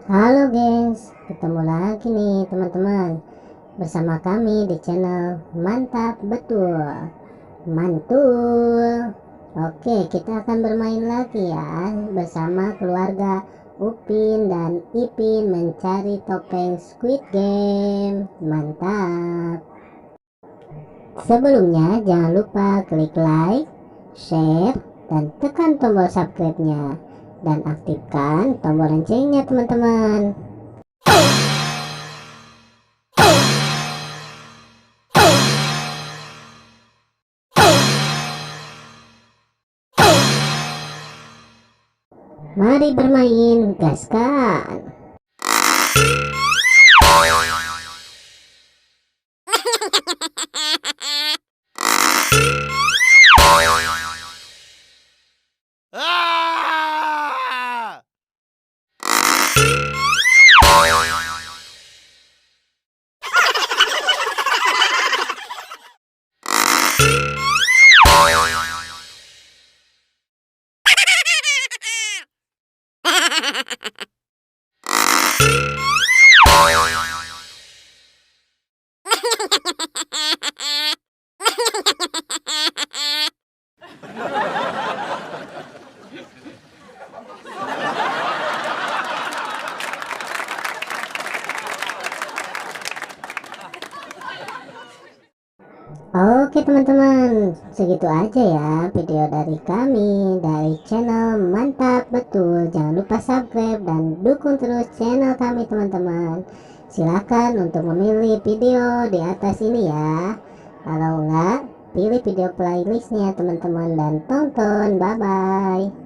Halo gengs, ketemu lagi nih teman-teman bersama kami di channel Mantap Betul Mantul. Oke, kita akan bermain lagi ya bersama keluarga Upin dan Ipin mencari topeng Squid Game. Mantap. Sebelumnya jangan lupa klik like, share, dan tekan tombol subscribe-nya dan aktifkan tombol loncengnya teman-teman. Mari bermain, gaskan. Ah! Oke teman-teman, segitu aja ya video dari kami dari channel Mantap Betul. Jangan lupa subscribe dan dukung terus channel kami teman-teman. Silakan untuk memilih video di atas ini ya. Kalau enggak, pilih video playlistnya teman-teman dan tonton. Bye bye.